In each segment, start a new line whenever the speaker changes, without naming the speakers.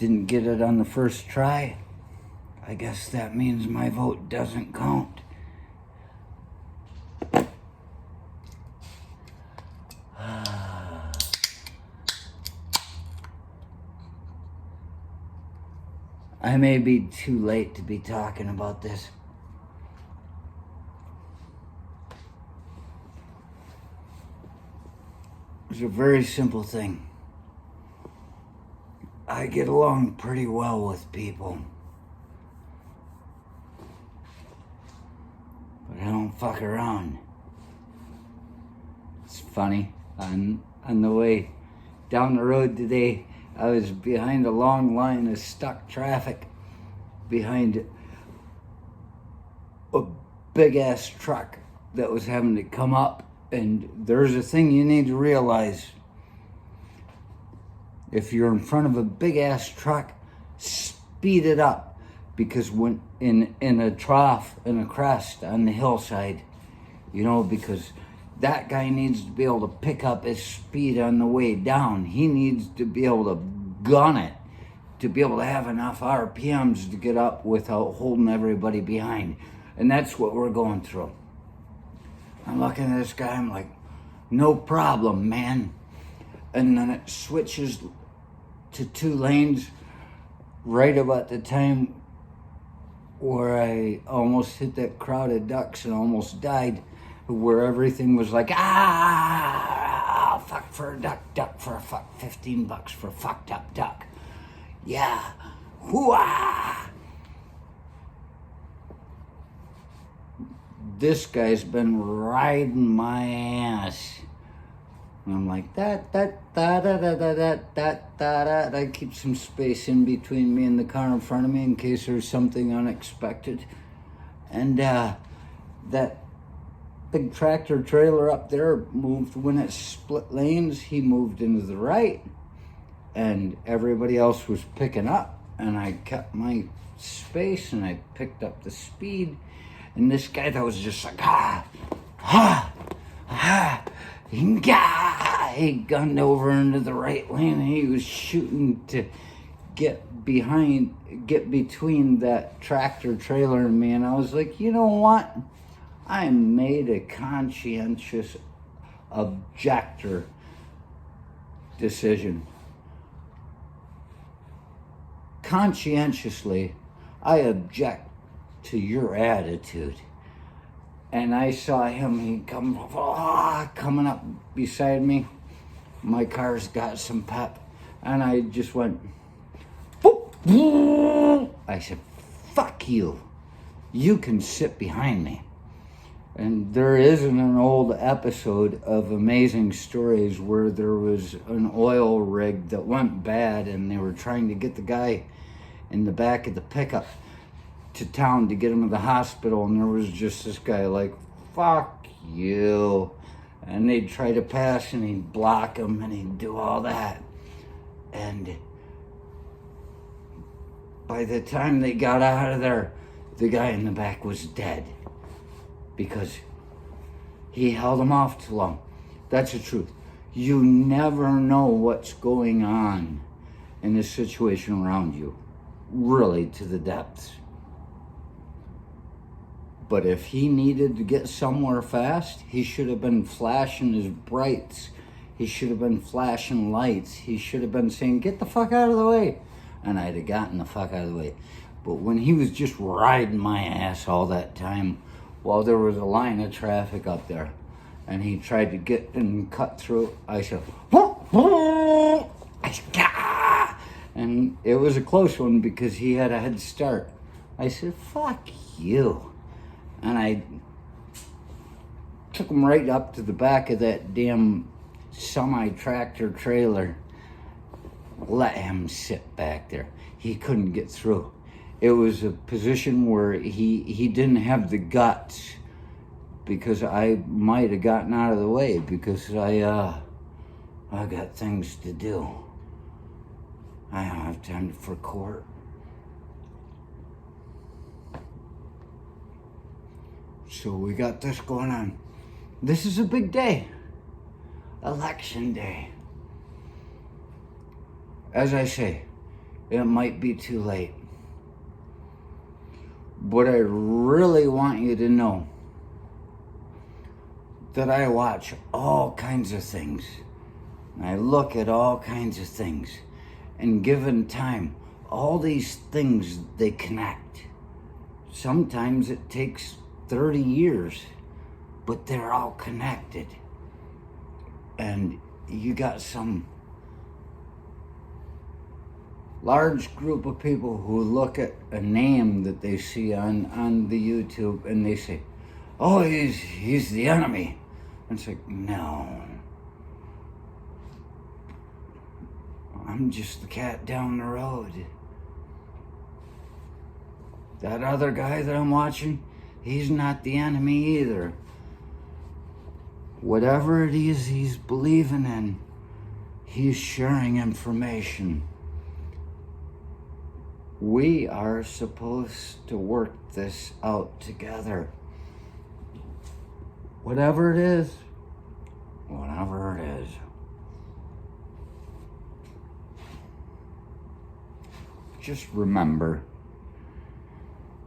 didn't get it on the first try, I guess that means my vote doesn't count. I may be too late to be talking about this. It's a very simple thing. I get along pretty well with people. But I don't fuck around. It's funny. On the way down the road today, I was behind a long line of stuck traffic behind a big-ass truck that was having to come up. And there's a thing you need to realize. If you're in front of a big-ass truck, speed it up. Because when in a trough, in a crest on the hillside, because that guy needs to be able to pick up his speed on the way down. He needs to be able to gun it, to be able to have enough RPMs to get up without holding everybody behind. And that's what we're going through. I'm looking at this guy, I'm like, no problem, man. And then it switches to 2 lanes right about the time where I almost hit that crowd of ducks and almost died, where everything was like, fuck for a duck for a fuck, $15 for a fucked up duck. Yeah, hoo-ah! This guy's been riding my ass. And I'm like, I keep some space in between me and the car in front of me in case there's something unexpected. And that big tractor trailer up there moved when it split lanes. He moved into the right, and everybody else was picking up, and I kept my space and I picked up the speed. And this guy that was just like, he gunned over into the right lane, and he was shooting to get between that tractor trailer and me. And I was like, you know what? I made a conscientious objector decision. Conscientiously, I object to your attitude. And I saw him, coming up beside me. My car's got some pep. And I just went, boop. I said, fuck you. You can sit behind me. And there isn't an old episode of Amazing Stories where there was an oil rig that went bad and they were trying to get the guy in the back of the pickup to town to get him to the hospital, and there was just this guy like, fuck you. And they'd try to pass and he'd block him and he'd do all that. And by the time they got out of there, the guy in the back was dead because he held him off too long. That's the truth. You never know what's going on in the situation around you, really, to the depths. But if he needed to get somewhere fast, he should have been flashing his brights. He should have been flashing lights. He should have been saying, get the fuck out of the way. And I'd have gotten the fuck out of the way. But when he was just riding my ass all that time while there was a line of traffic up there, and he tried to get and cut through, I said, Gah! And it was a close one because he had a head start. I said, fuck you. And I took him right up to the back of that damn semi-tractor trailer. Let him sit back there. He couldn't get through. It was a position where he didn't have the guts, because I might have gotten out of the way because I got things to do. I don't have time for court. So we got this going on. This is a big day. Election day. As I say, it might be too late. But I really want you to know that I watch all kinds of things. I look at all kinds of things. And given time, all these things, they connect. Sometimes it takes 30 years, but they're all connected. And you got some large group of people who look at a name that they see on the YouTube and they say, oh, he's the enemy. And it's like, no. I'm just the cat down the road. That other guy that I'm watching, he's not the enemy either. Whatever it is he's believing in, he's sharing information. We are supposed to work this out together. Whatever it is. Just remember,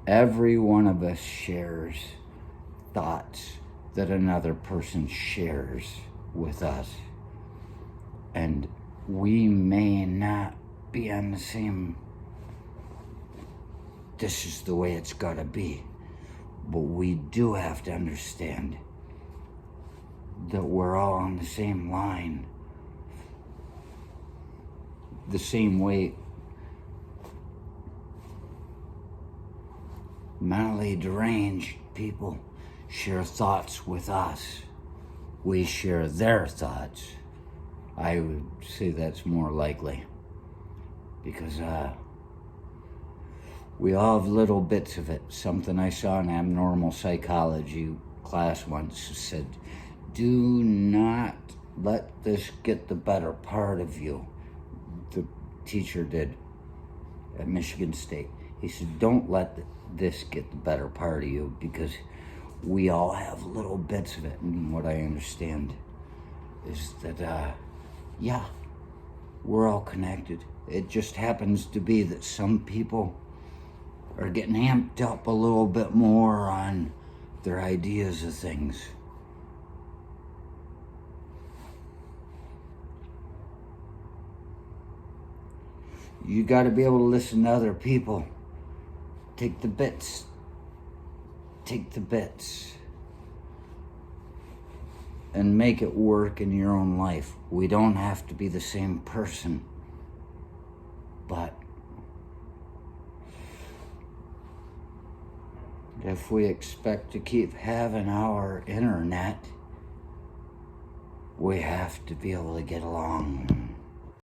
every one of us shares thoughts that another person shares with us. And we may not be on the same, this is the way it's gotta be. But we do have to understand that we're all on the same line. The same way mentally deranged people share thoughts with us. We share their thoughts. I would say that's more likely. Because we all have little bits of it. Something I saw in abnormal psychology class once said, do not let this get the better part of you. The teacher did at Michigan State. He said, don't let this get the better part of you, because we all have little bits of it. And what I understand is that, yeah, we're all connected. It just happens to be that some people are getting amped up a little bit more on their ideas of things. You got to be able to listen to other people. Take the bits. And make it work in your own life. We don't have to be the same person. But if we expect to keep having our internet, we have to be able to get along.